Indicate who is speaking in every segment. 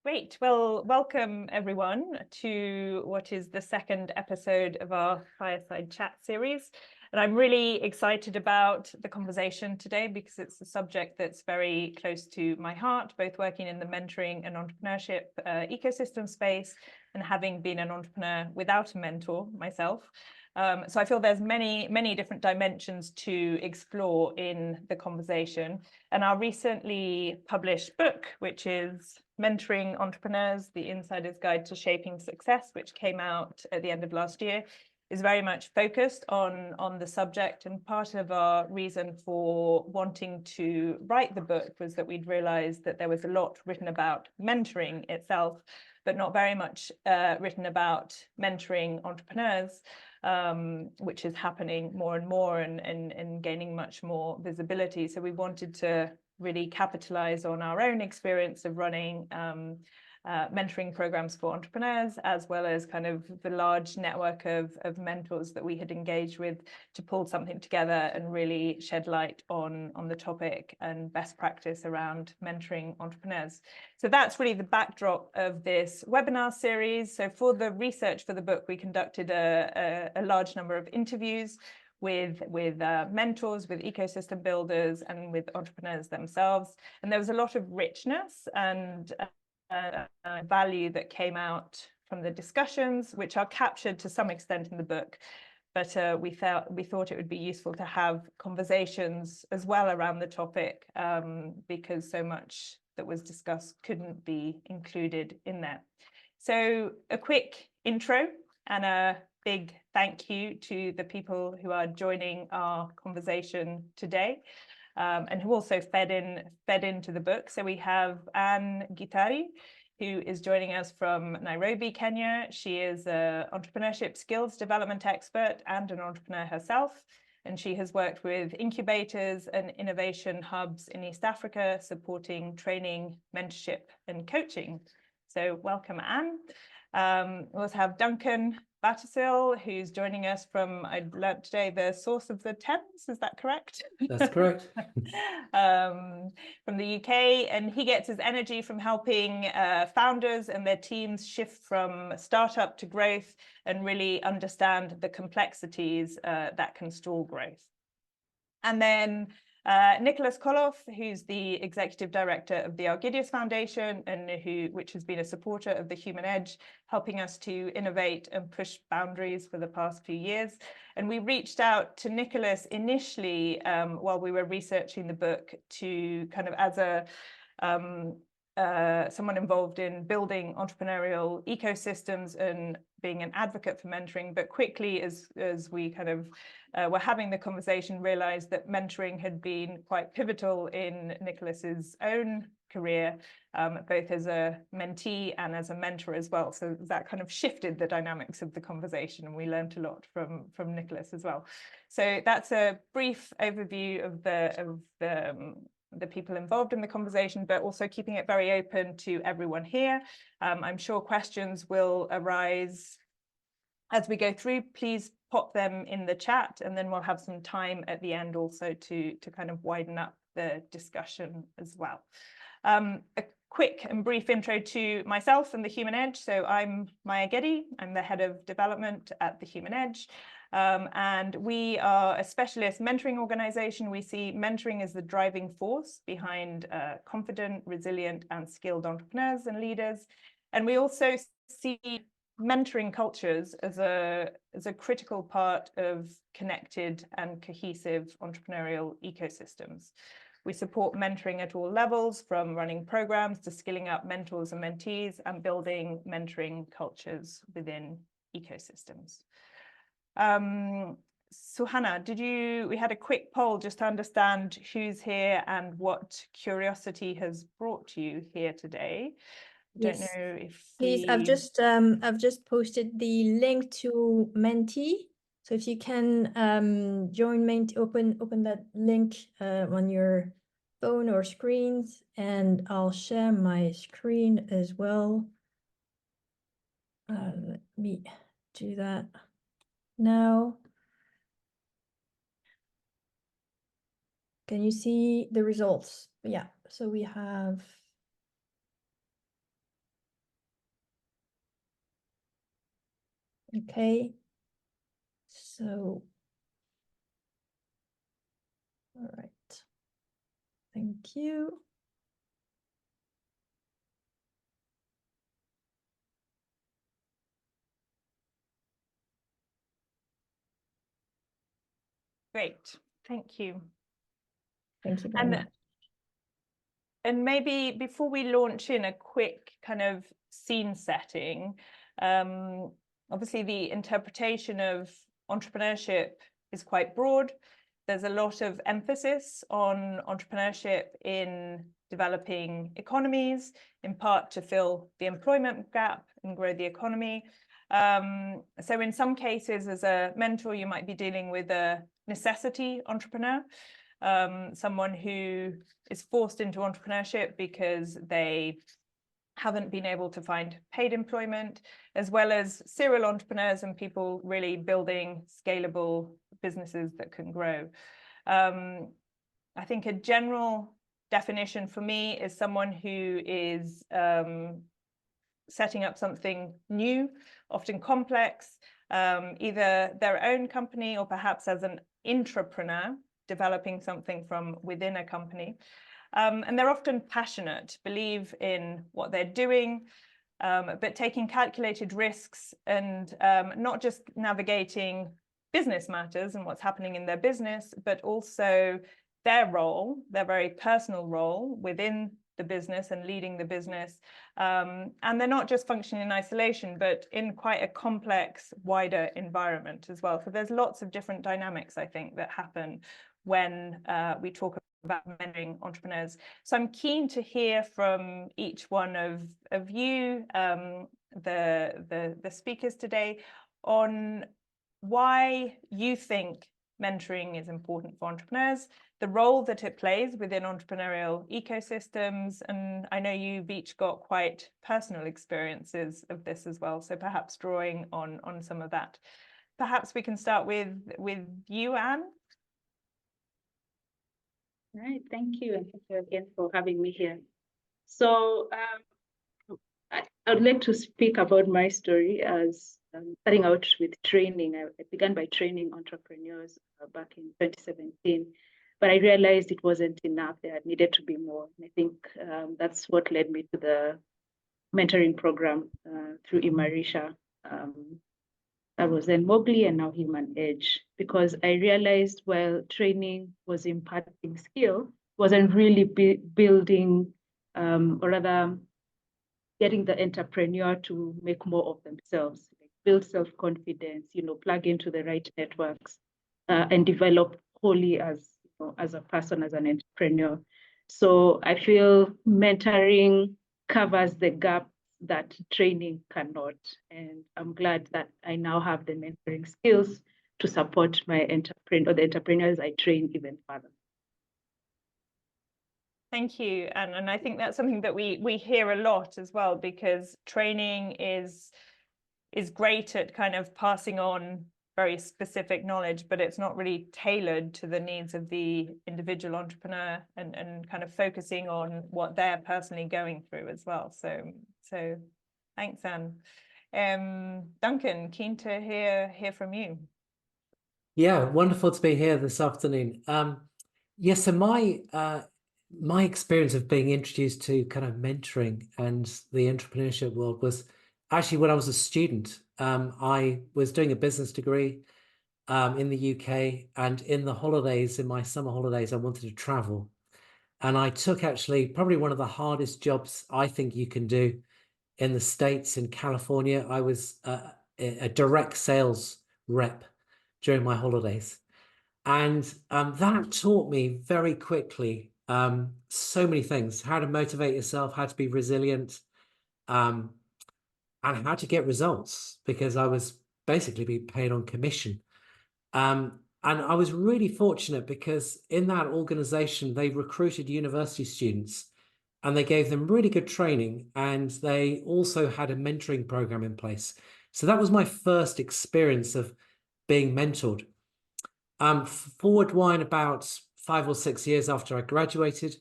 Speaker 1: Great. Well, welcome everyone to what is the second episode of our Fireside Chat series. And I'm really excited about the conversation today because it's a subject that's very close to my heart, both working in the mentoring and entrepreneurship ecosystem space and having been an entrepreneur without a mentor myself. So I feel there's many different dimensions to explore in the conversation. And our recently published book, which is Mentoring Entrepreneurs, The Insider's Guide to Shaping Success, which came out at the end of last year, is very much focused on the subject. And part of our reason for wanting to write the book was that we'd realized that there was a lot written about mentoring itself, but not very much written about mentoring entrepreneurs, which is happening more and more and gaining much more visibility. So we wanted to really capitalize on our own experience of running mentoring programs for entrepreneurs, as well as kind of the large network of mentors that we had engaged with to pull something together and really shed light on the topic and best practice around mentoring entrepreneurs. So that's really the backdrop of this webinar series. So for the research for the book, we conducted a large number of interviews with mentors, with ecosystem builders, and with entrepreneurs themselves. And there was a lot of richness and value that came out from the discussions, which are captured to some extent in the book. But we thought it would be useful to have conversations as well around the topic, because so much that was discussed couldn't be included in there. So a quick intro and a big thank you to the people who are joining our conversation today, and who also fed into the book. So we have Ann Gitari, who is joining us from Nairobi, Kenya. She is an entrepreneurship skills development expert and an entrepreneur herself. And she has worked with incubators and innovation hubs in East Africa, supporting training, mentorship, and coaching. So welcome, Ann. We also have Duncan Battishill, who's joining us from, I learned today, the source of the Thames, is that correct?
Speaker 2: That's correct.
Speaker 1: From the UK, and he gets his energy from helping founders and their teams shift from startup to growth and really understand the complexities that can stall growth. And then Nicholas Colloff, who's the executive director of the Argidius Foundation, and which has been a supporter of the Human Edge, helping us to innovate and push boundaries for the past few years. And we reached out to Nicholas initially while we were researching the book to kind of as a someone involved in building entrepreneurial ecosystems and being an advocate for mentoring, but quickly as we kind of were having the conversation, realized that mentoring had been quite pivotal in Nicholas's own career, both as a mentee and as a mentor as well. So that kind of shifted the dynamics of the conversation, and we learned a lot from Nicholas as well. So that's a brief overview of the people involved in the conversation, but also keeping it very open to everyone here. I'm sure questions will arise as we go through. Please pop them in the chat, and then we'll have some time at the end also to kind of widen up the discussion as well. A quick and brief intro to myself and the Human Edge. So I'm Maya Geddy. I'm the head of development at the Human Edge. And we are a specialist mentoring organization. We see mentoring as the driving force behind confident, resilient, and skilled entrepreneurs and leaders. And we also see mentoring cultures as a critical part of connected and cohesive entrepreneurial ecosystems. We support mentoring at all levels, from running programs to skilling up mentors and mentees and building mentoring cultures within ecosystems. Suhana, we had a quick poll just to understand who's here and what curiosity has brought you here today.
Speaker 3: Yes.
Speaker 1: Don't know if
Speaker 3: please, I've just posted the link to Menti. So if you can join Menti, open that link on your phone or screens, and I'll share my screen as well. Let me do that now. Can you see the results? Yeah, so we have. Okay, so, all right, thank you.
Speaker 1: Great, thank you.
Speaker 3: Thank you very much.
Speaker 1: And maybe before we launch in a quick kind of scene setting, obviously the interpretation of entrepreneurship is quite broad. There's a lot of emphasis on entrepreneurship in developing economies, in part to fill the employment gap and grow the economy. So in some cases, as a mentor, you might be dealing with a necessity entrepreneur, someone who is forced into entrepreneurship because they haven't been able to find paid employment, as well as serial entrepreneurs and people really building scalable businesses that can grow. I think a general definition for me is someone who is setting up something new, often complex, either their own company or perhaps as an intrapreneur, developing something from within a company. And they're often passionate, believe in what they're doing, but taking calculated risks and not just navigating business matters and what's happening in their business, but also their role, their very personal role within the business and leading the business. And they're not just functioning in isolation, but in quite a complex, wider environment as well. So there's lots of different dynamics, I think, that happen when we talk about mentoring entrepreneurs. So I'm keen to hear from each one of you, the speakers today, on why you think mentoring is important for entrepreneurs, the role that it plays within entrepreneurial ecosystems. And I know you've each got quite personal experiences of this as well. So perhaps drawing on some of that. Perhaps we can start with you, Anne.
Speaker 2: All right, thank you. And thank you again for having me here. So I would like to speak about my story as starting out with training. I began by training entrepreneurs back in 2017, but I realized it wasn't enough. There needed to be more. And I think that's what led me to the mentoring program through Imarisha. That was then Mowgli and now Human Edge, because I realized while training was imparting skill, wasn't really building or rather getting the entrepreneur to make more of themselves, like build self-confidence, plug into the right networks and develop wholly as a person, as an entrepreneur. So I feel mentoring covers the gap that training cannot. And I'm glad that I now have the mentoring skills to support my the entrepreneurs I train even further.
Speaker 1: Thank you. And I think that's something that we hear a lot as well, because training is great at kind of passing on very specific knowledge, but it's not really tailored to the needs of the individual entrepreneur and kind of focusing on what they're personally going through as well. So thanks, Anne. Duncan, keen to hear from you.
Speaker 4: Yeah, wonderful to be here this afternoon. Yes, so my experience of being introduced to kind of mentoring and the entrepreneurship world was actually when I was a student. I was doing a business degree in the UK, and in the holidays, in my summer holidays, I wanted to travel. And I took actually probably one of the hardest jobs I think you can do in the States, in California. I was a direct sales rep during my holidays. And that taught me very quickly so many things: how to motivate yourself, how to be resilient, and how to get results, because I was basically being paid on commission. And I was really fortunate because in that organization, they recruited university students and they gave them really good training, and they also had a mentoring program in place. So that was my first experience of being mentored. Forward wind about 5 or 6 years after I graduated,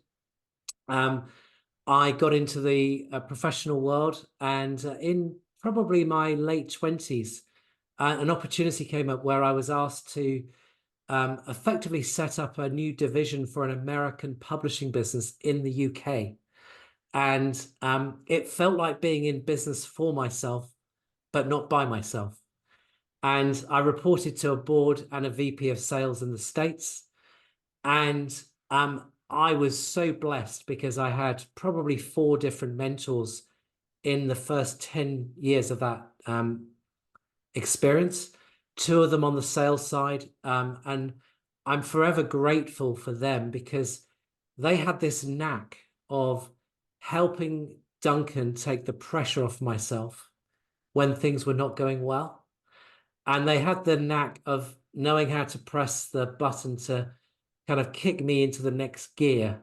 Speaker 4: I got into the professional world, and in probably my late 20s, an opportunity came up where I was asked to effectively set up a new division for an American publishing business in the UK. And it felt like being in business for myself, but not by myself. And I reported to a board and a VP of sales in the States. And I was so blessed because I had probably 4 different mentors in the first 10 years of that experience, 2 of them on the sales side. And I'm forever grateful for them because they had this knack of helping Duncan take the pressure off myself when things were not going well. And they had the knack of knowing how to press the button to kind of kick me into the next gear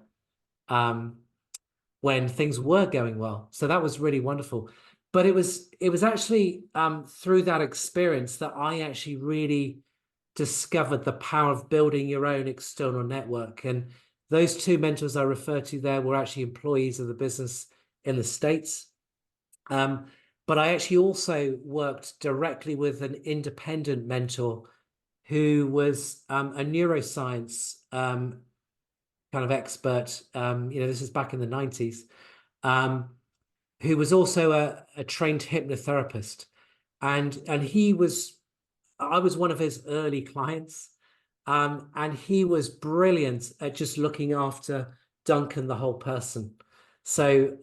Speaker 4: when things were going well. So that was really wonderful. But it was actually through that experience that I actually really discovered the power of building your own external network. And those 2 mentors I referred to there were actually employees of the business in the States. But I actually also worked directly with an independent mentor who was a neuroscience kind of expert. This is back in the 90s, who was also a trained hypnotherapist. And I was one of his early clients. And he was brilliant at just looking after Duncan, the whole person. So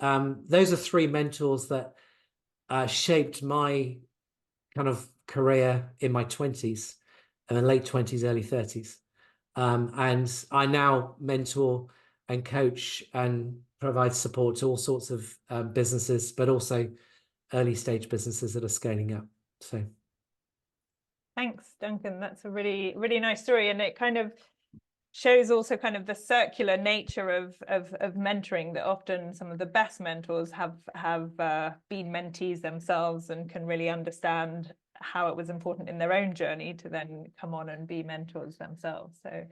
Speaker 4: those are 3 mentors that shaped my kind of career in my 20s and then late 20s, early 30s. And I now mentor and coach and provide support to all sorts of businesses, but also early stage businesses that are scaling up. So.
Speaker 1: Thanks, Duncan. That's a really, really nice story. And it kind of shows also kind of the circular nature of mentoring, that often some of the best mentors have been mentees themselves and can really understand how it was important in their own journey to then come on and be mentors themselves. So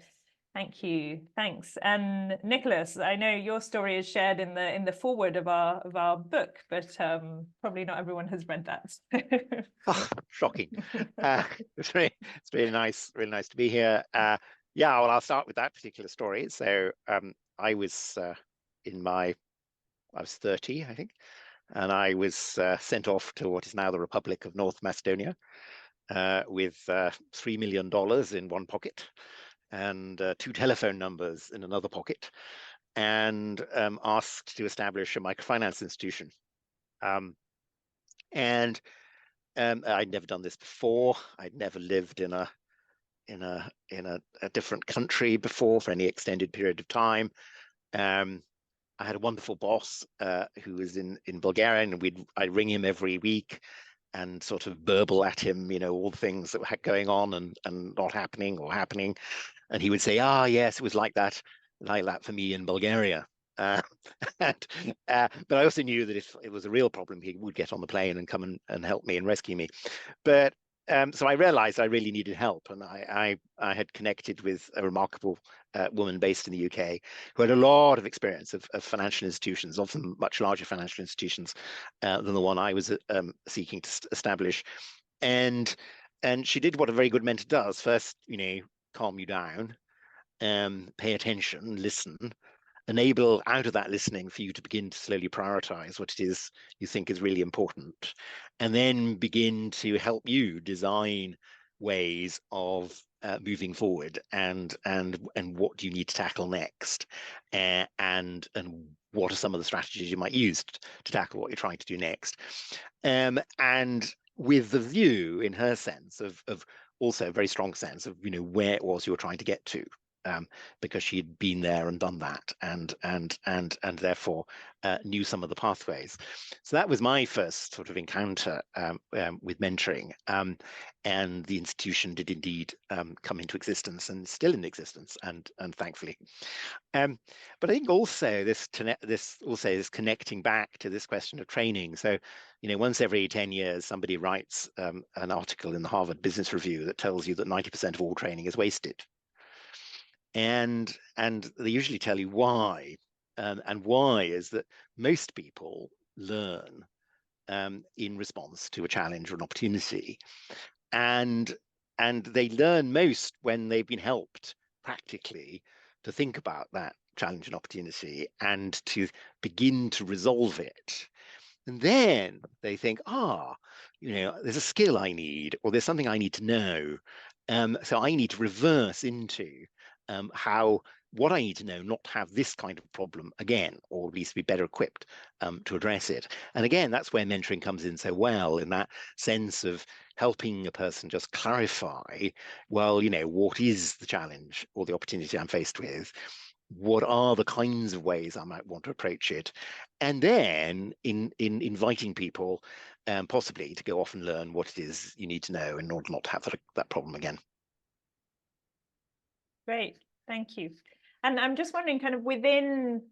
Speaker 1: thank you. Thanks. And Nicholas, I know your story is shared in the foreword of our book, but probably not everyone has read that.
Speaker 5: Oh, shocking. It's really nice to be here. Yeah, well, I'll start with that particular story. So I was 30, I think, and I was sent off to what is now the Republic of North Macedonia with $3 million in one pocket and 2 telephone numbers in another pocket, and asked to establish a microfinance institution. And I'd never done this before. I'd never lived in a different country before for any extended period of time. I had a wonderful boss who was in Bulgaria, and I'd ring him every week and sort of burble at him, all the things that were going on and not happening or happening. And he would say, yes, it was like that for me in Bulgaria. But I also knew that if it was a real problem, he would get on the plane and come and help me and rescue me. But so I realized I really needed help, and I had connected with a remarkable woman based in the UK who had a lot of experience of financial institutions, often much larger financial institutions than the one I was seeking to establish. And she did what a very good mentor does. First, calm you down, pay attention, listen, enable out of that listening for you to begin to slowly prioritize what it is you think is really important, and then begin to help you design ways of moving forward and what do you need to tackle next, and what are some of the strategies you might use to tackle what you're trying to do next, and with the view, in her sense, of also a very strong sense of where it was you were trying to get to. Because she had been there and done that, and therefore knew some of the pathways. So that was my first sort of encounter with mentoring, and the institution did indeed come into existence and still in existence, and thankfully. But I think also this is connecting back to this question of training. So once every 10 years, somebody writes an article in the Harvard Business Review that tells you that 90% of all training is wasted. and they usually tell you why. And why is that most people learn in response to a challenge or an opportunity, and they learn most when they've been helped practically to think about that challenge and opportunity and to begin to resolve it. And then they think, there's a skill I need, or there's something I need to know. So I need to reverse into what I need to know, not have this kind of problem again, or at least be better equipped to address it. And again, that's where mentoring comes in so well, in that sense of helping a person just clarify, well, what is the challenge or the opportunity I'm faced with? What are the kinds of ways I might want to approach it? And then in inviting people possibly to go off and learn what it is you need to know in order not to have that problem again.
Speaker 1: Great, thank you. And I'm just wondering, kind of within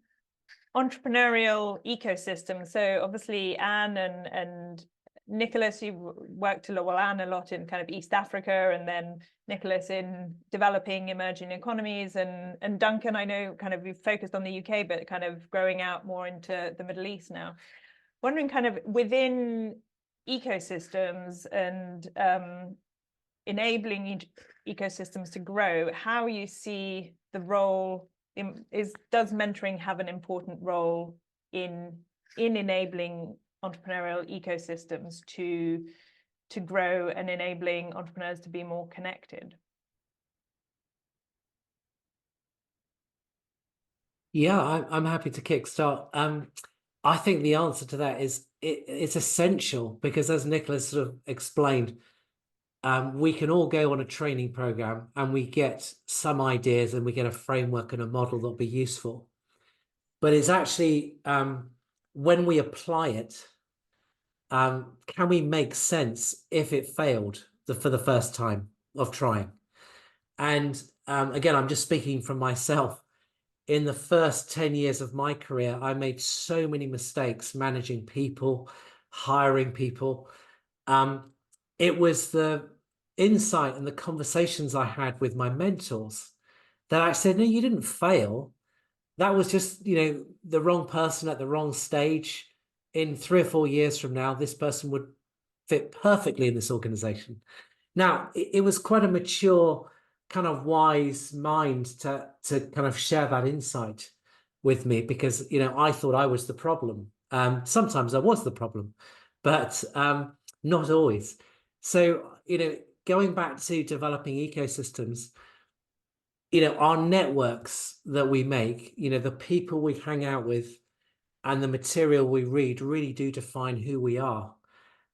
Speaker 1: entrepreneurial ecosystems, so obviously Anne and Nicholas, you've worked Anne a lot in kind of East Africa, and then Nicholas in developing emerging economies, and Duncan, I know kind of you've focused on the UK, but kind of growing out more into the Middle East now. Wondering kind of within ecosystems and enabling ecosystems to grow, how you see the role does mentoring have an important role in enabling entrepreneurial ecosystems to grow and enabling entrepreneurs to be more connected?
Speaker 4: Yeah, I'm happy to kickstart. I think the answer to that is it's essential, because as Nicholas sort of explained, we can all go on a training program and we get some ideas and we get a framework and a model that'll be useful. But it's actually when we apply it, can we make sense if it failed for the first time of trying? And again, I'm just speaking from myself. In the first 10 years of my career, I made so many mistakes managing people, hiring people. It was the insight and the conversations I had with my mentors that I said, no, you didn't fail. That was just, the wrong person at the wrong stage. In 3 or 4 years from now, this person would fit perfectly in this organization. Now, it was quite a mature, kind of wise mind to kind of share that insight with me, because, I thought I was the problem. Sometimes I was the problem, but not always. So, going back to developing ecosystems, our networks that we make, the people we hang out with and the material we read really do define who we are.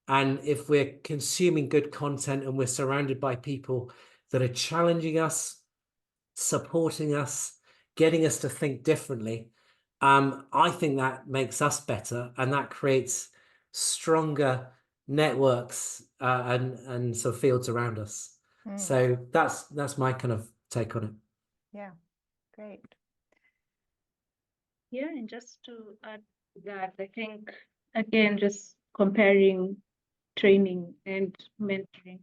Speaker 4: And if we're consuming good content and we're surrounded by people that are challenging us, supporting us, getting us to think differently, I think that makes us better, and that creates stronger networks and sort of fields around us. So that's my kind of take on it.
Speaker 1: Yeah, great.
Speaker 2: Yeah, and just to add to that, I think, again, just comparing training and mentoring,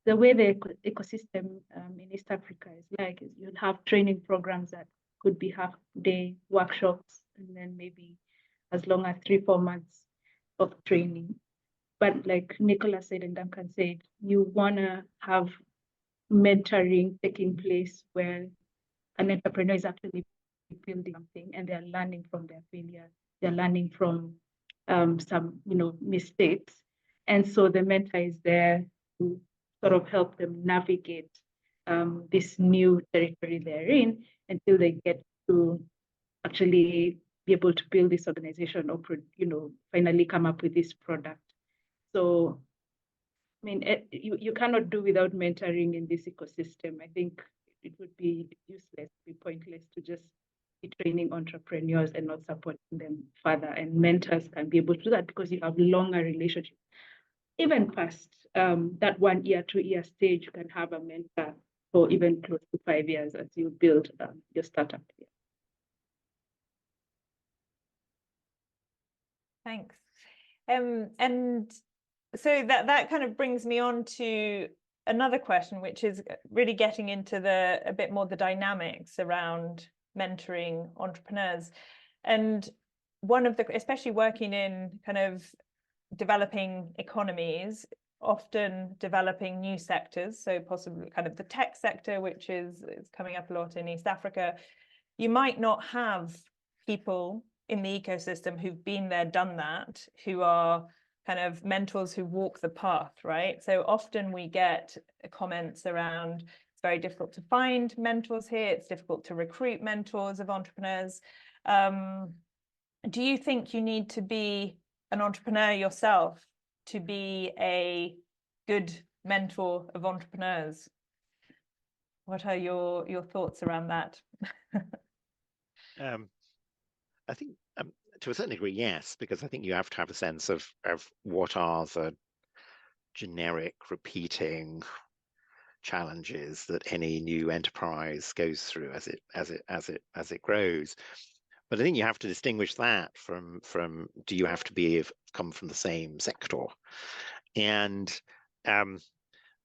Speaker 2: the way the ecosystem in East Africa is like, is you'd have training programs that could be half-day workshops, and then maybe as long as 3-4 months of training. But like Nicola said and Duncan said, you want to have mentoring taking place where an entrepreneur is actually building something and they're learning from their failure. They're learning from some, mistakes. And so the mentor is there to sort of help them navigate this new territory they're in until they get to actually be able to build this organization or, finally come up with this product. So, I mean, you cannot do without mentoring in this ecosystem. I think it would be useless, be pointless to just be training entrepreneurs and not supporting them further. And mentors can be able to do that because you have longer relationships. Even past that 1 year, 2 year stage, you can have a mentor for even close to 5 years as you build your startup.
Speaker 1: Thanks. And so that kind of brings me on to another question, which is really getting into a bit more the dynamics around mentoring entrepreneurs. And one of the, especially working in kind of developing economies, often developing new sectors, so possibly kind of the tech sector, which is coming up a lot in East Africa, you might not have people in the ecosystem who've been there, done that, who are kind of mentors who walk the path, right? So often we get comments around, it's very difficult to find mentors here, it's difficult to recruit mentors of entrepreneurs. Do you think you need to be an entrepreneur yourself to be a good mentor of entrepreneurs? What are your thoughts around that?
Speaker 5: I think to a certain degree, yes, because I think you have to have a sense of what are the generic repeating challenges that any new enterprise goes through as it grows. But I think you have to distinguish that from do you have to come from the same sector? And there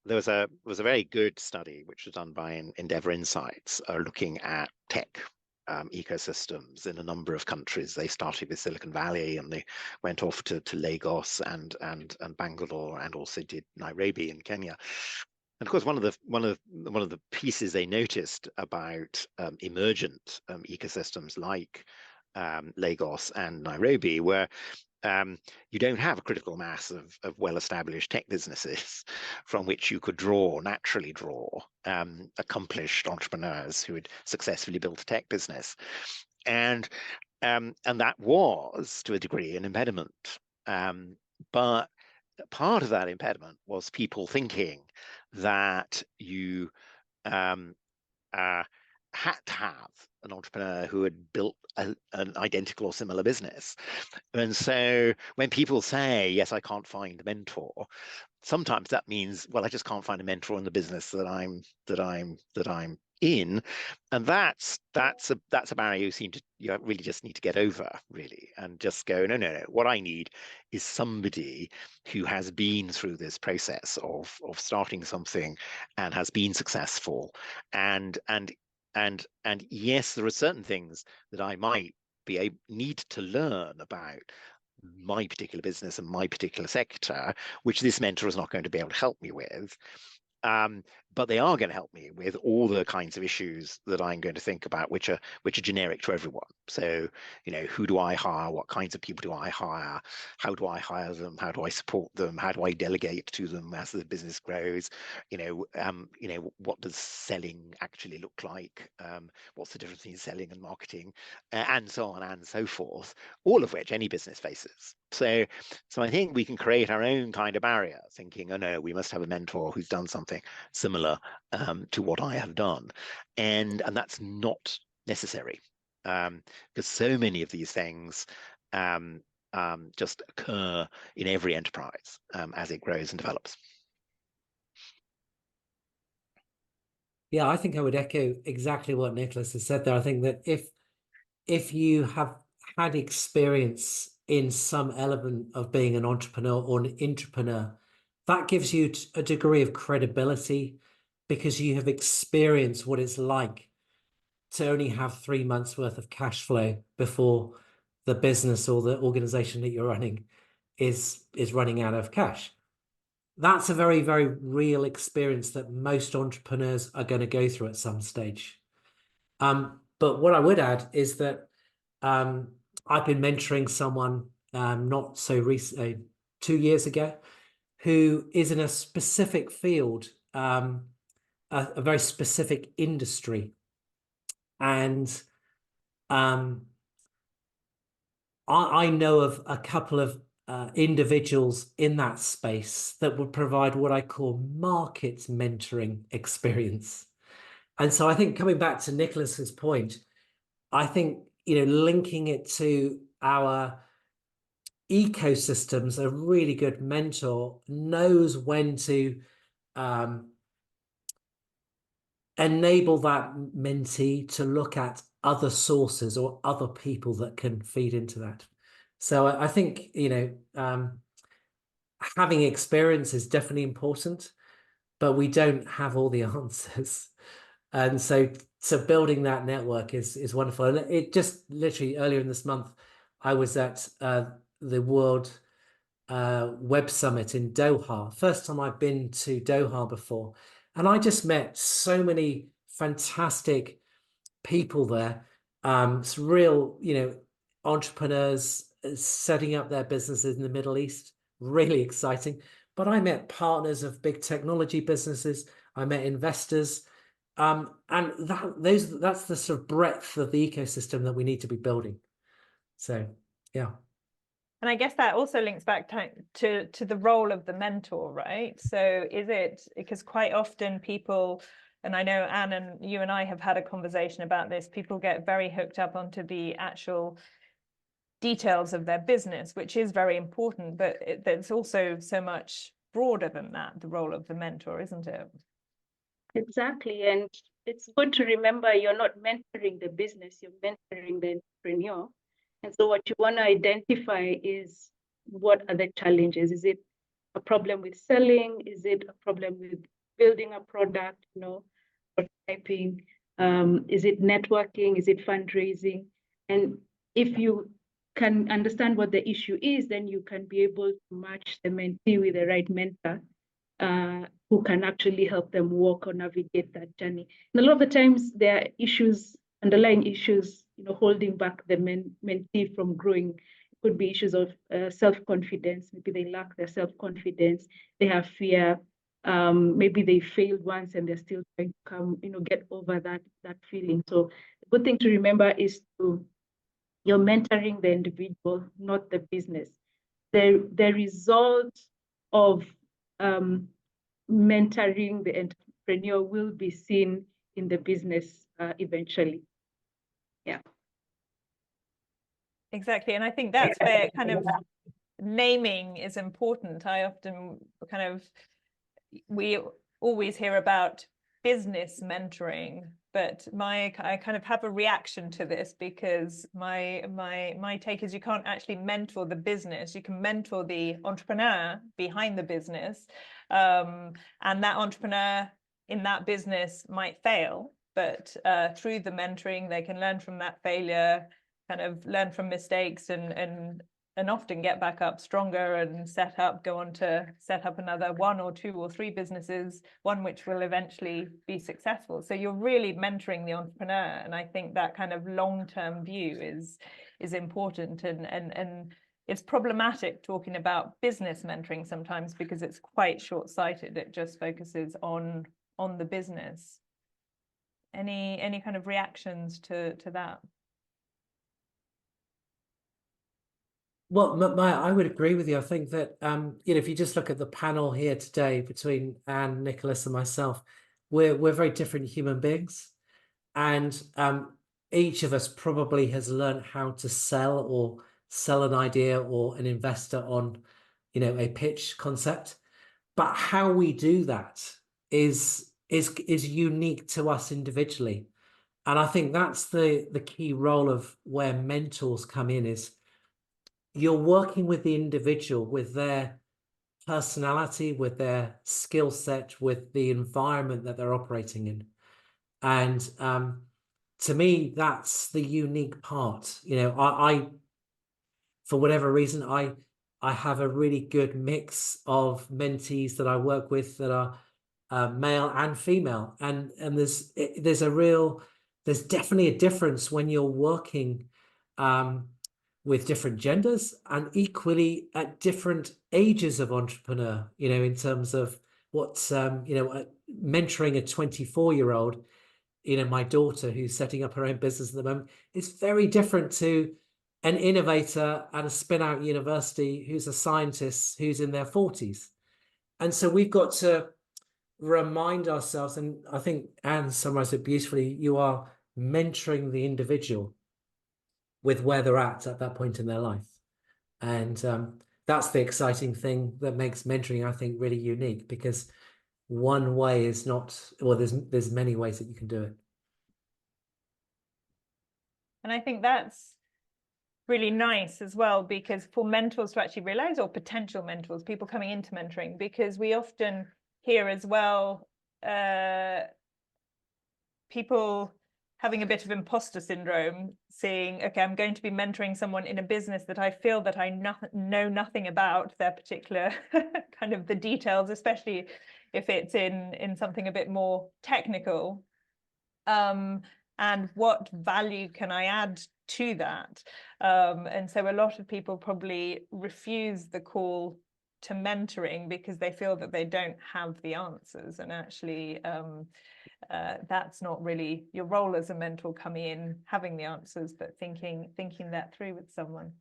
Speaker 5: was a very good study which was done by Endeavor Insights looking at tech ecosystems in a number of countries. They started with Silicon Valley and they went off to Lagos and Bangalore, and also did Nairobi in Kenya. And of course, one of the pieces they noticed about emergent ecosystems like Lagos and Nairobi were you don't have a critical mass of well-established tech businesses from which you could naturally draw accomplished entrepreneurs who had successfully built a tech business, and that was to a degree an impediment. But part of that impediment was people thinking that you had to have an entrepreneur who had built an identical or similar business. And so when people say, yes, I can't find a mentor, sometimes that means, well, I just can't find a mentor in the business that I'm in. And that's a barrier you really just need to get over, really, and just go, no. What I need is somebody who has been through this process of starting something and has been successful. And yes, there are certain things that I might need to learn about my particular business and my particular sector, which this mentor is not going to be able to help me with. But they are going to help me with all the kinds of issues that I'm going to think about, which are generic to everyone. So, who do I hire? What kinds of people do I hire? How do I hire them? How do I support them? How do I delegate to them as the business grows? What does selling actually look like? What's the difference between selling and marketing, and so on and so forth? All of which any business faces. So I think we can create our own kind of barrier, thinking, oh no, we must have a mentor who's done something similar to what I have done, and that's not necessary, because so many of these things just occur in every enterprise as it grows and develops.
Speaker 4: Yeah, I think I would echo exactly what Nicholas has said there. I think that if you have had experience in some element of being an entrepreneur or an intrapreneur, that gives you a degree of credibility, because you have experienced what it's like to only have 3 months worth of cash flow before the business or the organization that you're running is running out of cash. That's a very, very real experience that most entrepreneurs are going to go through at some stage. But what I would add is that I've been mentoring someone not so recently, 2 years ago, who is in a specific field, a very specific industry. And I know of a couple of individuals in that space that would provide what I call market mentoring experience. And so I think, coming back to Nicholas's point, I think, linking it to our ecosystems, a really good mentor knows when to enable that mentee to look at other sources or other people that can feed into that. So I think, having experience is definitely important, but we don't have all the answers. And so building that network is wonderful. And it just literally earlier in this month, I was at the World Web Summit in Doha. First time I've been to Doha before. And I just met so many fantastic people there. It's real, entrepreneurs setting up their businesses in the Middle East. Really exciting. But I met partners of big technology businesses. I met investors. And that's the sort of breadth of the ecosystem that we need to be building. So, yeah.
Speaker 1: And I guess that also links back to the role of the mentor, right? So is it, because quite often people, and I know Anne and you and I have had a conversation about this, people get very hooked up onto the actual details of their business, which is very important, but there's also so much broader than that, the role of the mentor, isn't it?
Speaker 2: Exactly. And it's good to remember you're not mentoring the business, you're mentoring the entrepreneur. And so what you want to identify is, what are the challenges? Is it a problem with selling? Is it a problem with building a product, prototyping? Is it networking? Is it fundraising? And if you can understand what the issue is, then you can be able to match the mentee with the right mentor who can actually help them walk or navigate that journey. And a lot of the times there are issues, underlying issues, holding back the mentee from growing. It could be issues of self-confidence. Maybe they lack their self-confidence. They have fear. Maybe they failed once and they're still trying to come, get over that feeling. So the good thing to remember is you're mentoring the individual, not the business. The result of mentoring the entrepreneur will be seen in the business eventually. Yeah.
Speaker 1: Exactly. And I think that's where kind of naming is important. I often we always hear about business mentoring, but I kind of have a reaction to this, because my take is you can't actually mentor the business. You can mentor the entrepreneur behind the business, and that entrepreneur in that business might fail, but through the mentoring they can learn from that failure, kind of learn from mistakes, and often get back up stronger and go on to set up another 1 or 2 or 3 businesses, one which will eventually be successful. So you're really mentoring the entrepreneur. And I think that kind of long-term view is important. And it's problematic talking about business mentoring sometimes, because it's quite short-sighted. It just focuses on the business. Any kind of reactions to that?
Speaker 4: Well, I would agree with you. I think that, if you just look at the panel here today between Anne, Nicholas, and myself, we're very different human beings. And each of us probably has learned how to sell an idea or an investor on, a pitch concept. But how we do that is unique to us individually. And I think that's the key role of where mentors come in, is you're working with the individual, with their personality, with their skill set, with the environment that they're operating in. And to me, that's the unique part. I for whatever reason, I have a really good mix of mentees that I work with that are male and female, and there's definitely a difference when you're working with different genders, and equally at different ages of entrepreneur, in terms of what's, mentoring a 24-year-old, my daughter who's setting up her own business at the moment, is very different to an innovator at a spin-out university who's a scientist who's in their 40s. And so we've got to remind ourselves, and I think Anne summarized it beautifully, you are mentoring the individual with where they're at that point in their life. And that's the exciting thing that makes mentoring, I think, really unique, because one way is not, well, there's many ways that you can do it.
Speaker 1: And I think that's really nice as well, because for mentors to actually realize, or potential mentors, people coming into mentoring, because we often hear as well people having a bit of imposter syndrome, seeing, okay, I'm going to be mentoring someone in a business that I feel that I know nothing about their particular kind of the details, especially if it's in something a bit more technical. And what value can I add to that? And so a lot of people probably refuse the call to mentoring because they feel that they don't have the answers, and actually that's not really your role as a mentor, coming in having the answers, but thinking that through with someone.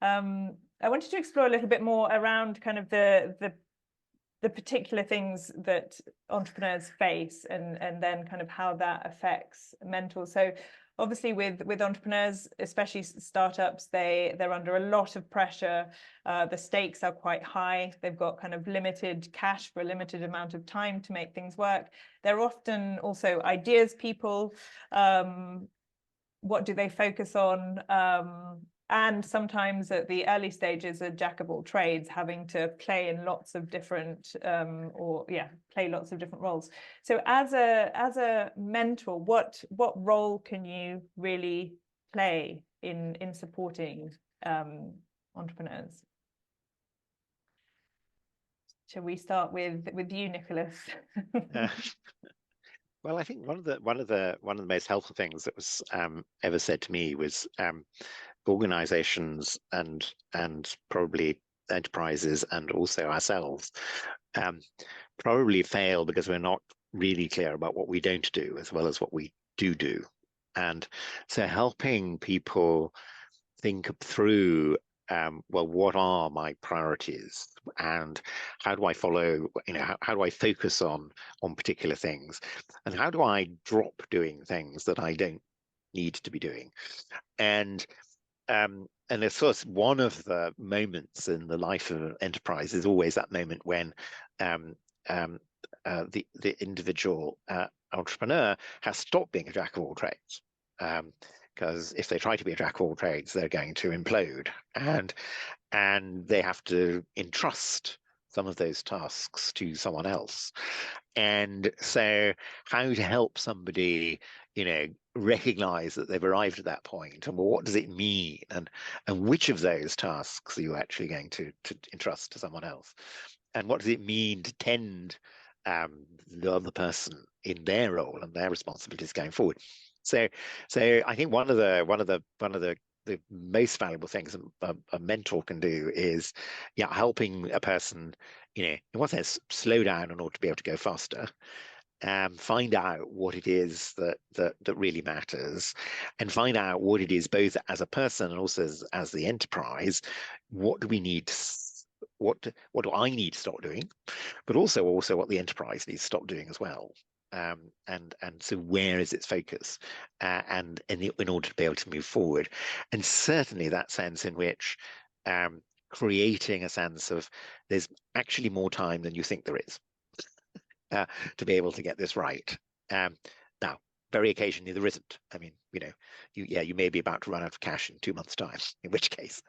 Speaker 1: I wanted to explore a little bit more around kind of the particular things that entrepreneurs face, and then kind of how that affects mentors. So obviously with entrepreneurs, especially startups, they're under a lot of pressure. The stakes are quite high. They've got kind of limited cash for a limited amount of time to make things work. They're often also ideas people. What do they focus on? And sometimes at the early stages, a jack of all trades, having to play in lots of different play lots of different roles. So as a mentor, what role can you really play in supporting entrepreneurs? Shall we start with you, Nicholas?
Speaker 5: Well, I think one of the most helpful things that was ever said to me was organizations and probably enterprises and also ourselves probably fail because we're not really clear about what we don't do as well as what we do. And so helping people think through well, what are my priorities, and how do I follow, how do I focus on particular things, and how do I drop doing things that I don't need to be doing? And of course, one of the moments in the life of an enterprise is always that moment when the individual entrepreneur has stopped being a jack of all trades. Because if they try to be a jack of all trades, they're going to implode, and they have to entrust some of those tasks to someone else. And so how to help somebody, recognize that they've arrived at that point, and well, what does it mean, and which of those tasks are you actually going to entrust to someone else, and what does it mean to tend the other person in their role and their responsibilities going forward. So I think one of the most valuable things a mentor can do is, helping a person, in one sense, slow down in order to be able to go faster. Find out what it is that really matters, and find out what it is both as a person and also as the enterprise. What do we need? What do I need to stop doing? But also what the enterprise needs to stop doing as well. And so where is its focus, and in order to be able to move forward, and certainly that sense in which creating a sense of there's actually more time than you think there is to be able to get this right. Now, very occasionally there isn't. I mean, you may be about to run out of cash in 2 months' time, in which case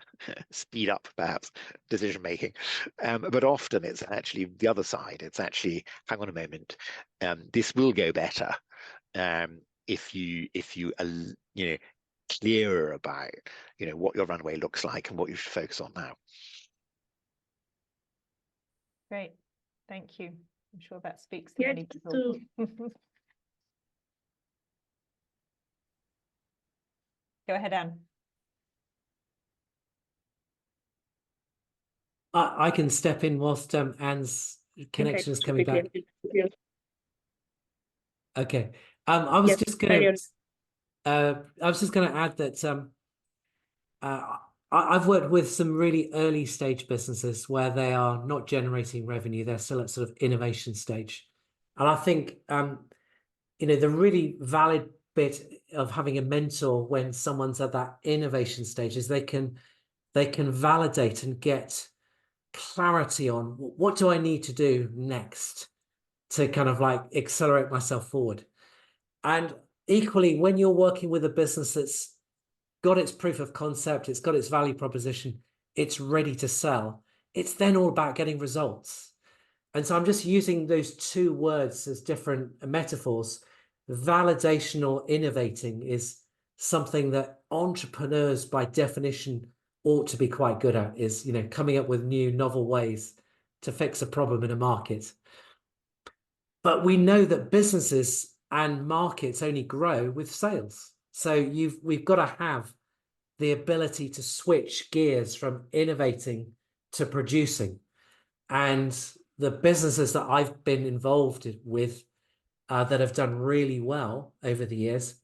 Speaker 5: speed up perhaps decision making. But often it's actually the other side. It's actually, hang on a moment, this will go better if you are clearer about what your runway looks like and what you should focus on now.
Speaker 1: Great, thank you. I'm sure that speaks to many people. Go ahead, Anne.
Speaker 4: I can step in whilst Anne's connection is coming back. Okay. I was just going to add that I've worked with some really early stage businesses where they are not generating revenue. They're still at sort of innovation stage. And I think, the really valid bit of having a mentor when someone's at that innovation stage is they can validate and get clarity on what do I need to do next to kind of like accelerate myself forward. And equally, when you're working with a business that's got its proof of concept, it's got its value proposition, it's ready to sell, it's then all about getting results. And so I'm just using those two words as different metaphors. Validational innovating is something that entrepreneurs by definition ought to be quite good at, is, coming up with new novel ways to fix a problem in a market. But we know that businesses and markets only grow with sales. So we've got to have the ability to switch gears from innovating to producing. And the businesses that I've been involved with that have done really well over the years,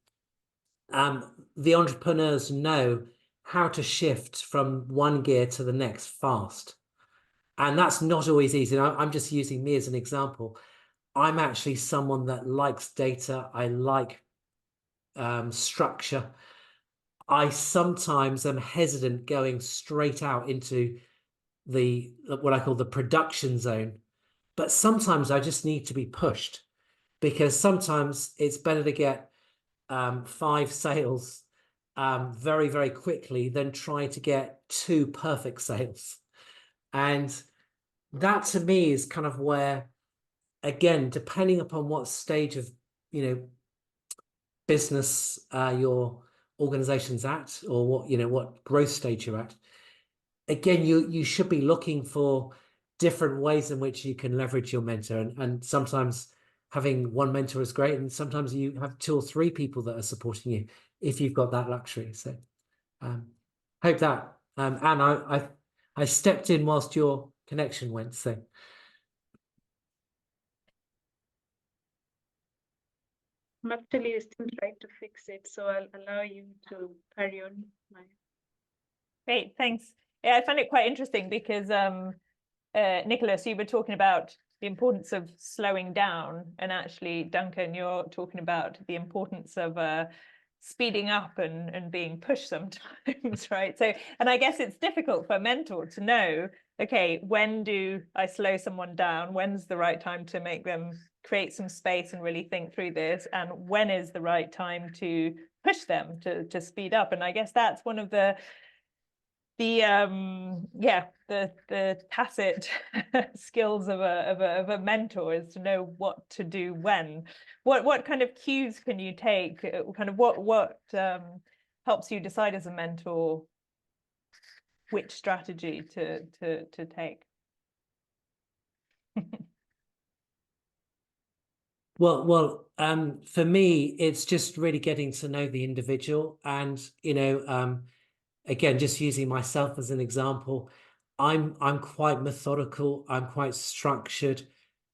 Speaker 4: the entrepreneurs know how to shift from one gear to the next fast. And that's not always easy. And I'm just using me as an example. I'm actually someone that likes data. I like structure. I sometimes am hesitant going straight out into what I call the production zone, but sometimes I just need to be pushed, because sometimes it's better to get 5 sales very, very quickly than trying to get 2 perfect sales. And that to me is kind of where, again, depending upon what stage of business your organization's at, or what growth stage you're at, again, you should be looking for different ways in which you can leverage your mentor. And sometimes having one mentor is great, and sometimes you have 2 or 3 people that are supporting you if you've got that luxury. So hope that Anne, I stepped in whilst your connection went, so
Speaker 2: I'm actually still trying to fix it, so I'll allow you to carry on.
Speaker 1: Great, thanks. Yeah, I find it quite interesting because Nicholas, you were talking about the importance of slowing down, and actually, Duncan, you're talking about the importance of speeding up and being pushed sometimes, right? So, and I guess it's difficult for a mentor to know, okay, when do I slow someone down? When's the right time to make them create some space and really think through this? And when is the right time to push them to speed up? And I guess that's one of the tacit skills of a mentor, is to know what to do when. What kind of cues can you take? Kind of what helps you decide as a mentor which strategy to take?
Speaker 4: Well, for me, it's just really getting to know the individual, and again, just using myself as an example, I'm quite methodical. I'm quite structured,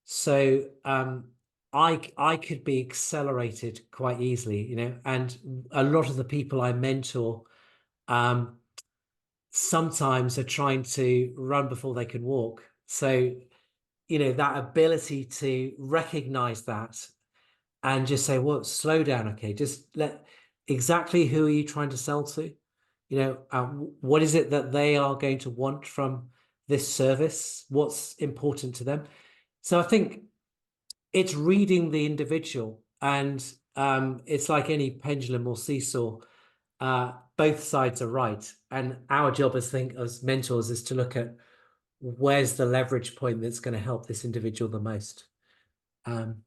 Speaker 4: so I could be accelerated quite easily, and a lot of the people I mentor sometimes are trying to run before they can walk. So that ability to recognize that and just say, well, slow down. Okay, just exactly who are you trying to sell to? What is it that they are going to want from this service? What's important to them? So I think it's reading the individual, and it's like any pendulum or seesaw. Both sides are right, and our job as mentors is to look at where's the leverage point that's going to help this individual the most. I'm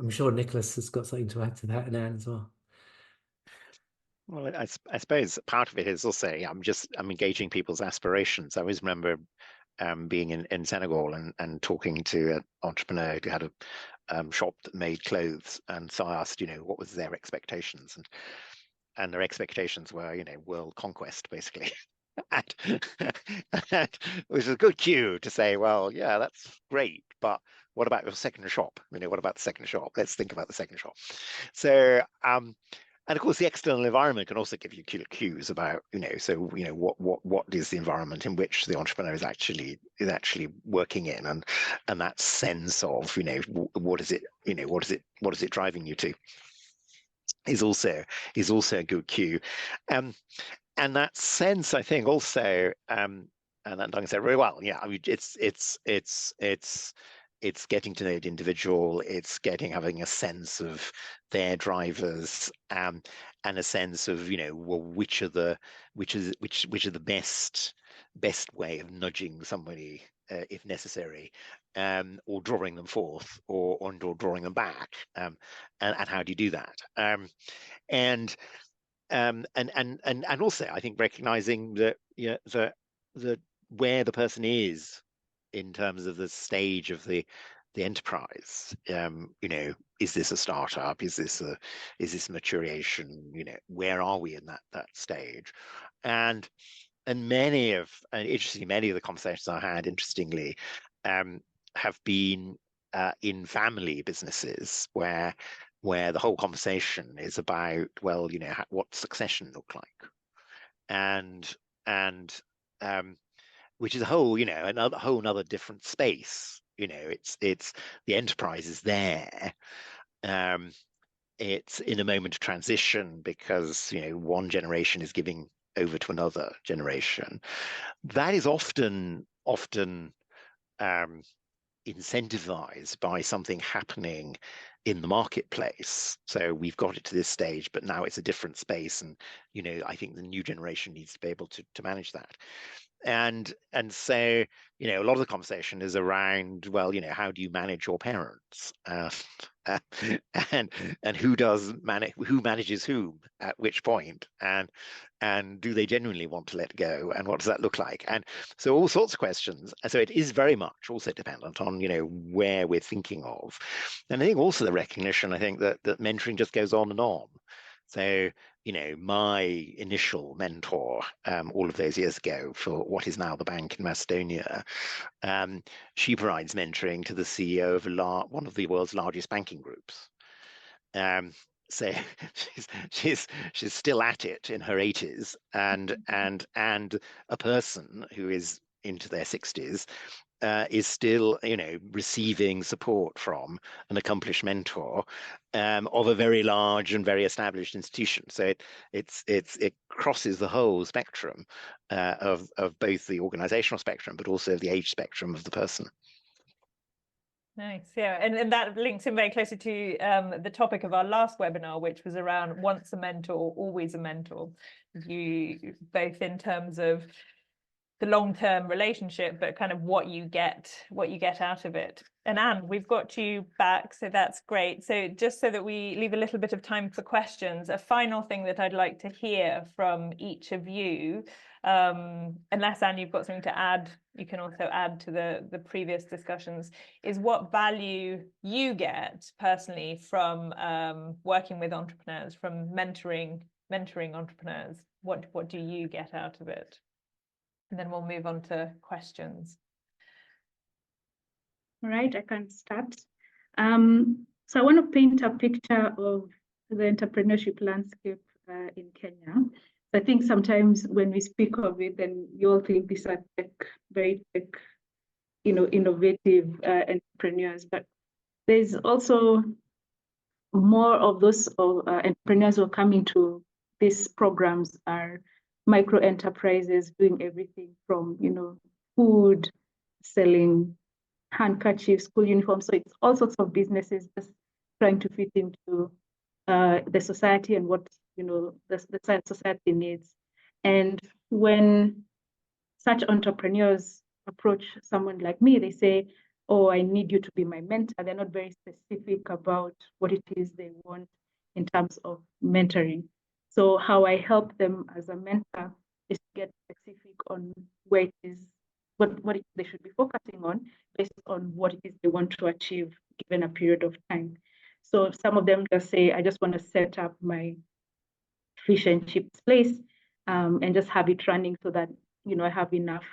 Speaker 4: sure Nicholas has got something to add to that, and Anne as well.
Speaker 5: Well, I suppose part of it is also, I'm engaging people's aspirations. I always remember being in Senegal and talking to an entrepreneur who had a shop that made clothes, and so I asked, what was their expectations, and their expectations were, world conquest, basically. and it was a good cue to say, well, yeah, that's great, but what about your second shop? What about the second shop? Let's think about the second shop. So, and of course, the external environment can also give you cues about, what is the environment in which the entrepreneur is actually working in, and that sense of, what is it driving you to, is also a good cue. And that sense, I think, also, and Duncan said very well, yeah, I mean, it's getting to know the individual, it's having a sense of their drivers, and a sense of, well, which are the best way of nudging somebody if necessary, or drawing them forth, or drawing them back, and how do you do that? And also, I think recognizing that, you know, the where the person is in terms of the stage of the enterprise. You know, is this a startup? Is this maturation? You know, where are we in that stage? And many of the conversations I had, interestingly, have been in family businesses where the whole conversation is about, well, you know, what succession look like, and which is a whole, you know, another different space. You know, it's the enterprise is there. It's in a moment of transition because, you know, one generation is giving over to another generation. That is often incentivized by something happening in the marketplace. So we've got it to this stage, but now it's a different space, and, you know, I think the new generation needs to be able to manage that. And so, you know, a lot of the conversation is around, well, you know, how do you manage your parents, and who manages whom at which point, and do they genuinely want to let go, and what does that look like? And so all sorts of questions. So it is very much also dependent on, you know, where we're thinking of. And I think also the recognition, I think that mentoring just goes on and on. So, you know, my initial mentor, all of those years ago, for what is now the bank in Macedonia, she provides mentoring to the CEO of one of the world's largest banking groups. So she's still at it in her 80s, and a person who is into their 60s is still, you know, receiving support from an accomplished mentor of a very large and very established institution. So it crosses the whole spectrum of both the organizational spectrum, but also the age spectrum of the person.
Speaker 1: Nice, yeah, and that links in very closely to the topic of our last webinar, which was around once a mentor, always a mentor. You both in terms of the long-term relationship, but kind of what you get out of it. And Anne, we've got you back, so that's great. So just so that we leave a little bit of time for questions, a final thing that I'd like to hear from each of you, unless Anne, you've got something to add, you can also add to the previous discussions, is what value you get personally from working with entrepreneurs, from mentoring entrepreneurs. What do you get out of it? And then we'll move on to questions.
Speaker 2: All right, I can start. So I want to paint a picture of the entrepreneurship landscape in Kenya. I think sometimes when we speak of it, then you all think these are very tech, you know, innovative entrepreneurs. But there's also more of those entrepreneurs who are coming to these programs are micro enterprises doing everything from, you know, food, selling handkerchiefs, school uniforms. So it's all sorts of businesses just trying to fit into the society and what, you know, the society needs. And when such entrepreneurs approach someone like me, they say, oh, I need you to be my mentor. They're not very specific about what it is they want in terms of mentoring. So how I help them as a mentor is to get specific on where it is, what they should be focusing on based on what it is they want to achieve given a period of time. So some of them just say, I just want to set up my fish and chips place and just have it running so that, you know, I have enough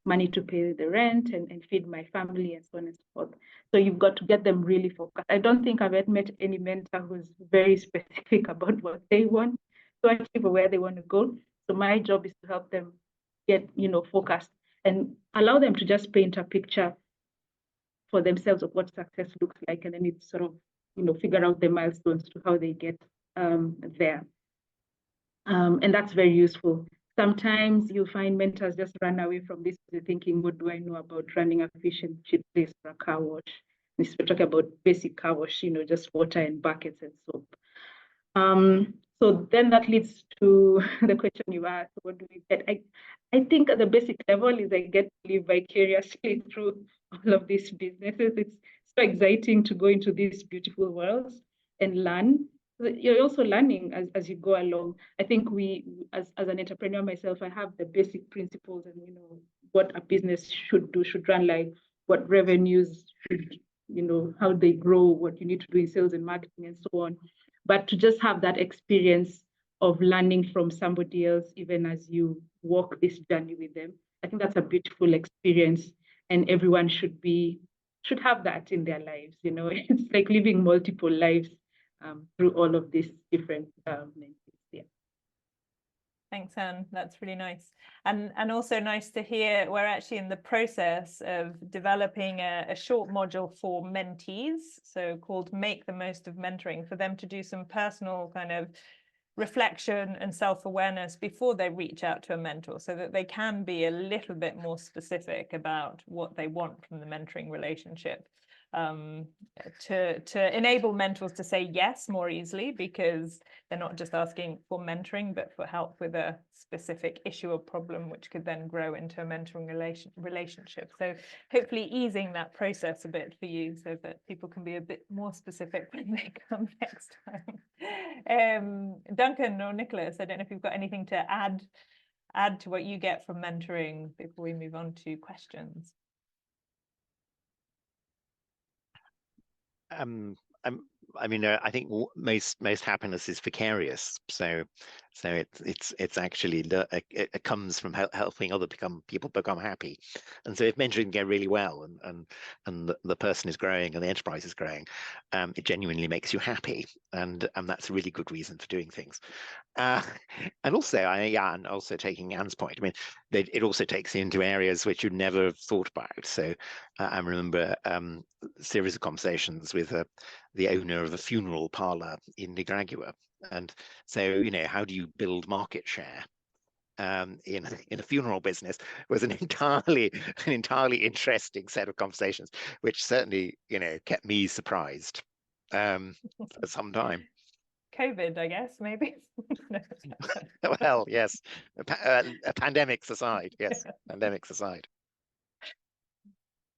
Speaker 2: money to pay the rent and feed my family and so on and so forth. So you've got to get them really focused. I don't think I've ever met any mentor who's very specific about what they want to achieve or where they want to go. So my job is to help them get, you know, focused and allow them to just paint a picture for themselves of what success looks like, and then it's sort of, you know, figure out the milestones to how they get there. And that's very useful. Sometimes you find mentors just run away from this, thinking, what do I know about running a fish and chip place or a car wash? We're talking about basic car wash, you know, just water and buckets and soap. So then that leads to the question you asked, what do we get? I think at the basic level is I get to live vicariously through all of these businesses. It's so exciting to go into these beautiful worlds and learn. You're also learning as you go along. I think as an entrepreneur myself, I have the basic principles and what a business should do, should run like, what revenues should, how they grow, what you need to do in sales and marketing and so on. But to just have that experience of learning from somebody else, even as you walk this journey with them, I think that's a beautiful experience, and everyone should have that in their lives. It's like living multiple lives through all of these different yeah.
Speaker 1: Thanks, Anne. That's really nice. And also nice to hear we're actually in the process of developing a short module for mentees, so called Make the Most of Mentoring, for them to do some personal kind of reflection and self-awareness before they reach out to a mentor, so that they can be a little bit more specific about what they want from the mentoring relationship, to enable mentors to say yes more easily, because they're not just asking for mentoring, but for help with a specific issue or problem, which could then grow into a mentoring relationship. So hopefully easing that process a bit for you, so that people can be a bit more specific when they come next time. Duncan or Nicholas, I don't know if you've got anything to add to what you get from mentoring before we move on to questions.
Speaker 5: I think most happiness is vicarious. So it's actually it comes from helping other people become happy. And so if mentoring go really well and the person is growing and the enterprise is growing, it genuinely makes you happy, and that's a really good reason for doing things. And also, and also taking Anne's point, it also takes you into areas which you never thought about. So I remember a series of conversations with the owner of a funeral parlor in Nicaragua, and so how do you build market share in a funeral business, was an entirely interesting set of conversations, which certainly kept me surprised for some time.
Speaker 1: COVID, I guess, maybe.
Speaker 5: Well, yes, pandemics aside, yes, pandemics aside.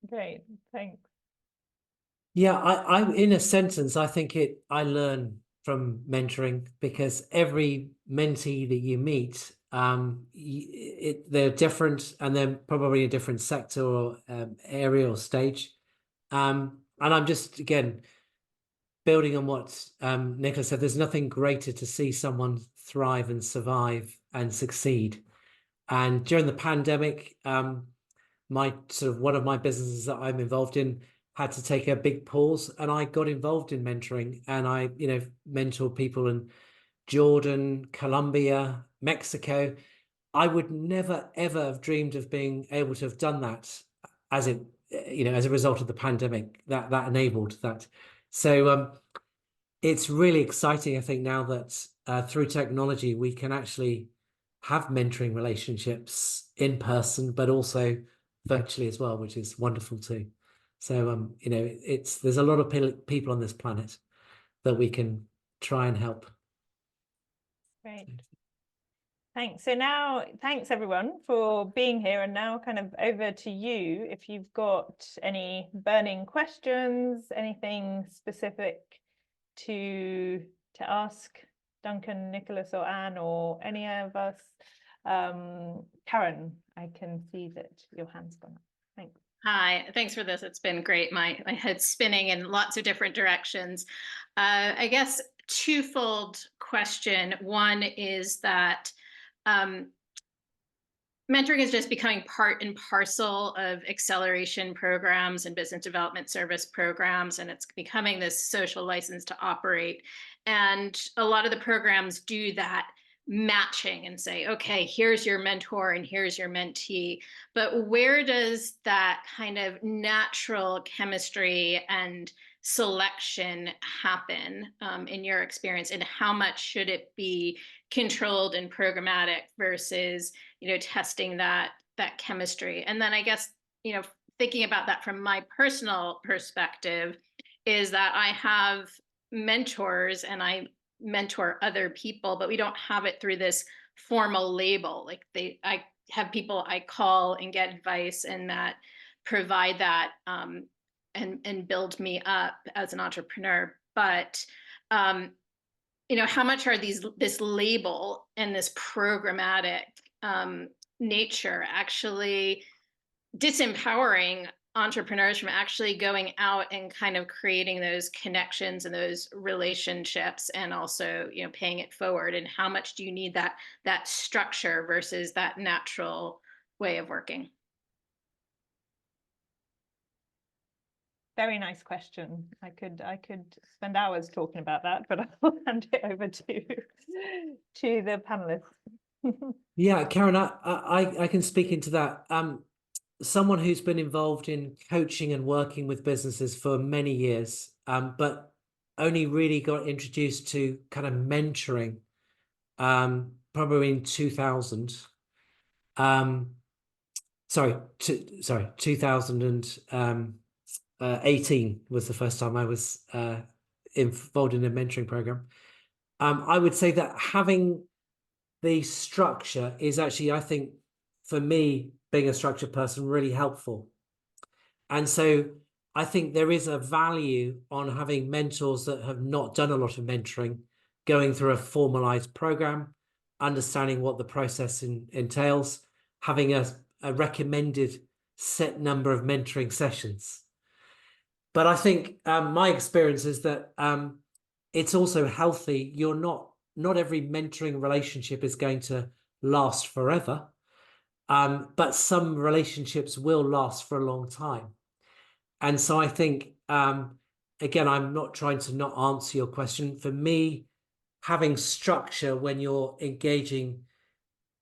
Speaker 1: Great, thanks.
Speaker 4: Yeah, I in a sentence, I think I learn from mentoring, because every mentee that you meet, they're different, and they're probably a different sector or area or stage. And I'm just, again, building on what Nicholas said, there's nothing greater to see someone thrive and survive and succeed. And during the pandemic, one of my businesses that I'm involved in had to take a big pause, and I got involved in mentoring, and I mentor people in Jordan, Colombia, Mexico. I would never ever have dreamed of being able to have done that as a result of the pandemic that enabled that. So it's really exciting, I think, now that through technology we can actually have mentoring relationships in person, but also virtually as well, which is wonderful too. So there's a lot of people on this planet that we can try and help.
Speaker 1: Great. Thanks. So now, thanks everyone for being here, and now kind of over to you. If you've got any burning questions, anything specific to ask Duncan, Nicholas, or Anne, or any of us. Karen, I can see that your hand's gone up. Thanks.
Speaker 6: Hi, thanks for this. It's been great. My head's spinning in lots of different directions. I guess twofold question. One is that mentoring is just becoming part and parcel of acceleration programs and business development service programs, and it's becoming this social license to operate. And a lot of the programs do that matching and say, okay, here's your mentor and here's your mentee. But where does that kind of natural chemistry and selection happen in your experience, and how much should it be controlled and programmatic versus testing that chemistry? And then I guess thinking about that from my personal perspective is that I have mentors, and I mentor other people, but we don't have it through this formal label. Like I have people I call and get advice and that provide that and build me up as an entrepreneur. But how much are this label and this programmatic nature actually disempowering entrepreneurs from actually going out and kind of creating those connections and those relationships, and also paying it forward? And how much do you need that structure versus that natural way of working?
Speaker 1: Very nice question. I could spend hours talking about that, but I'll hand it over to the panelists.
Speaker 4: Yeah, Karen, I can speak into that. Someone who's been involved in coaching and working with businesses for many years, but only really got introduced to kind of mentoring probably in 2000. 2018 was the first time I was involved in a mentoring program. I would say that having the structure is actually, I think, for me, being a structured person, really helpful. And so I think there is a value on having mentors that have not done a lot of mentoring, going through a formalized program, understanding what the process entails, having a recommended set number of mentoring sessions. But I think my experience is that it's also healthy. Not every mentoring relationship is going to last forever. But some relationships will last for a long time. And so I think, again, I'm not trying to not answer your question. For me, having structure when you're engaging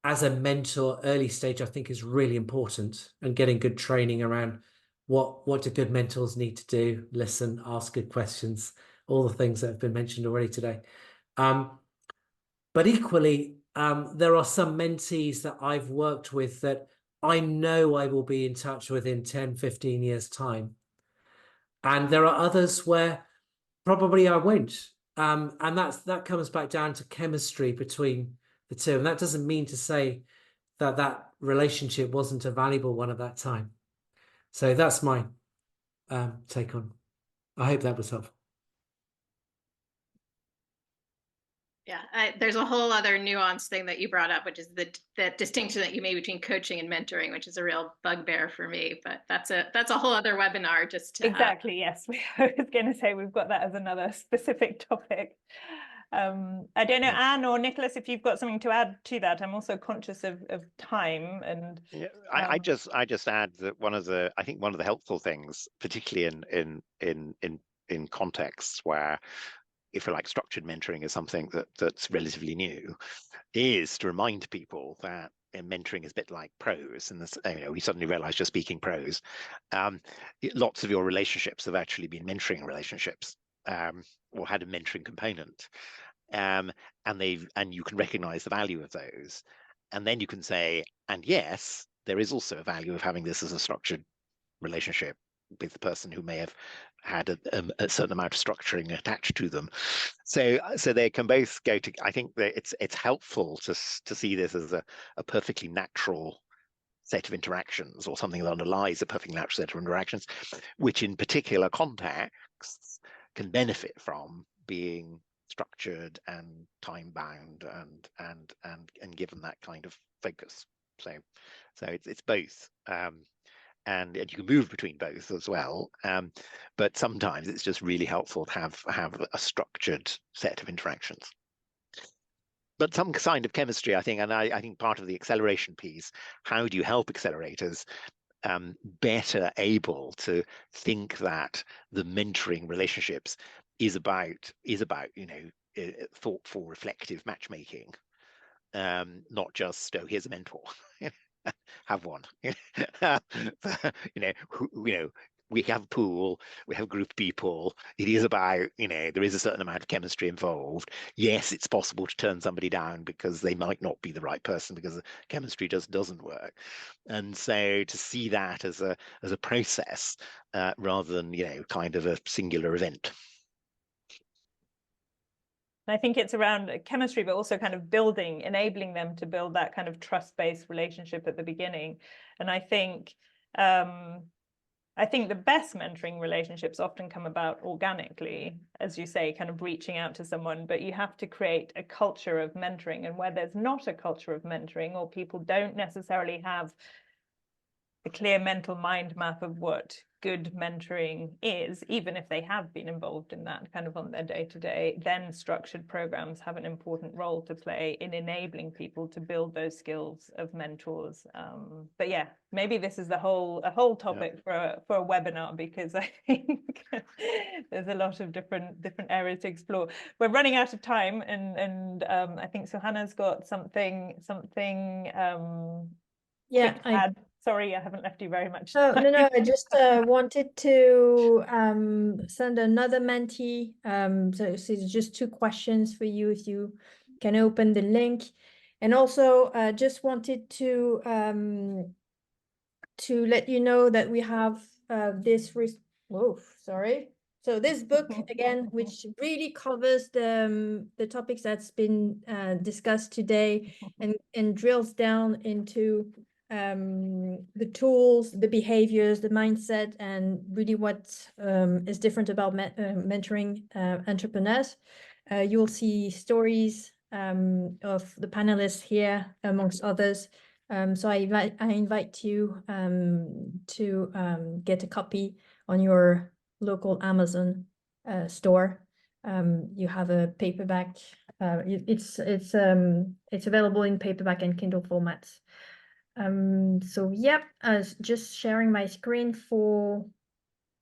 Speaker 4: as a mentor early stage, I think is really important, and getting good training around what do good mentors need to do, listen, ask good questions, all the things that have been mentioned already today. But equally, there are some mentees that I've worked with that I know I will be in touch with in 10, 15 years' time. And there are others where probably I won't. And that comes back down to chemistry between the two. And that doesn't mean to say that relationship wasn't a valuable one at that time. So that's my take on. I hope that was helpful.
Speaker 6: Yeah, there's a whole other nuance thing that you brought up, which is the distinction that you made between coaching and mentoring, which is a real bugbear for me. But that's a whole other webinar just to
Speaker 1: exactly. Yes, I was going to say we've got that as another specific topic. I don't know, Anne or Nicholas, if you've got something to add to that. I'm also conscious of time, and
Speaker 5: yeah, I just add that I think one of the helpful things, particularly in contexts where, if you like, structured mentoring is something that's relatively new, is to remind people that mentoring is a bit like prose, and this, we suddenly realize you're speaking prose. Lots of your relationships have actually been mentoring relationships, or had a mentoring component, and you can recognize the value of those, and then you can say, and yes, there is also a value of having this as a structured relationship with the person who may have had a certain amount of structuring attached to them. So they can both go to. I think that it's helpful to see this as a perfectly natural set of interactions, or something that underlies a perfectly natural set of interactions, which in particular contexts can benefit from being structured and time bound and given that kind of focus. So it's both. And you can move between both as well, but sometimes it's just really helpful to have a structured set of interactions. But some kind of chemistry, I think, and I think part of the acceleration piece, how do you help accelerators better able to think that the mentoring relationships is about thoughtful, reflective matchmaking, not just, oh, here's a mentor. Have one. We have a pool, we have a group of people. It is about, there is a certain amount of chemistry involved. Yes, it's possible to turn somebody down because they might not be the right person, because the chemistry just doesn't work. And so to see that as a process rather than kind of a singular event.
Speaker 1: And I think it's around chemistry, but also kind of enabling them to build that kind of trust-based relationship at the beginning. And I think the best mentoring relationships often come about organically, as you say, kind of reaching out to someone, but you have to create a culture of mentoring. And where there's not a culture of mentoring, or people don't necessarily have a clear mental mind map of what good mentoring is, even if they have been involved in that kind of on their day-to-day, then structured programs have an important role to play in enabling people to build those skills of mentors. But yeah, maybe this is a whole topic for a webinar, because I think there's a lot of different areas to explore. We're running out of time, and I think Suhanna's got something
Speaker 3: Yeah,
Speaker 1: quick to add. Sorry, I haven't left you very much time.
Speaker 3: No, I just wanted to send another mentee. So it's just 2 questions for you, if you can open the link. And also just wanted to let you know that we have this this book again, which really covers the topics that's been discussed today, and drills down into the tools, the behaviors, the mindset, and really what is different about mentoring entrepreneurs. You'll see stories of the panelists here, amongst others. So I invite you to get a copy on your local Amazon store. You have a paperback. It's available in paperback and Kindle formats. So yep, just sharing my screen for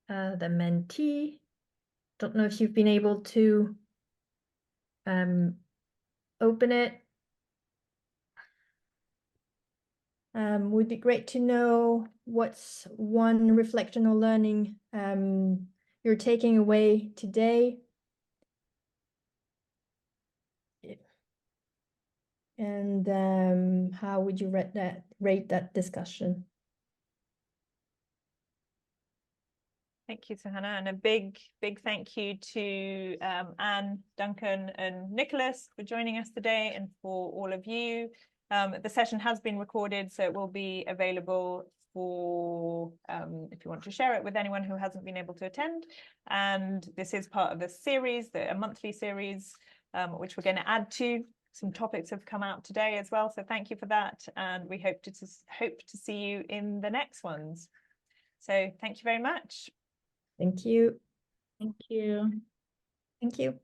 Speaker 3: the mentee. Don't know if you've been able to open it. Would be great to know what's one reflection or learning you're taking away today. And how would you rate that discussion?
Speaker 1: Thank you, Suhanna, and a big thank you to Anne, Duncan, and Nicholas for joining us today, and for all of you. The session has been recorded, so it will be available for if you want to share it with anyone who hasn't been able to attend. And this is part of a series, a monthly series, which we're going to add to. Some topics have come out today as well, so thank you for that, and we hope to see you in the next ones. So thank you very much.
Speaker 3: Thank you.
Speaker 2: Thank you.
Speaker 3: Thank you.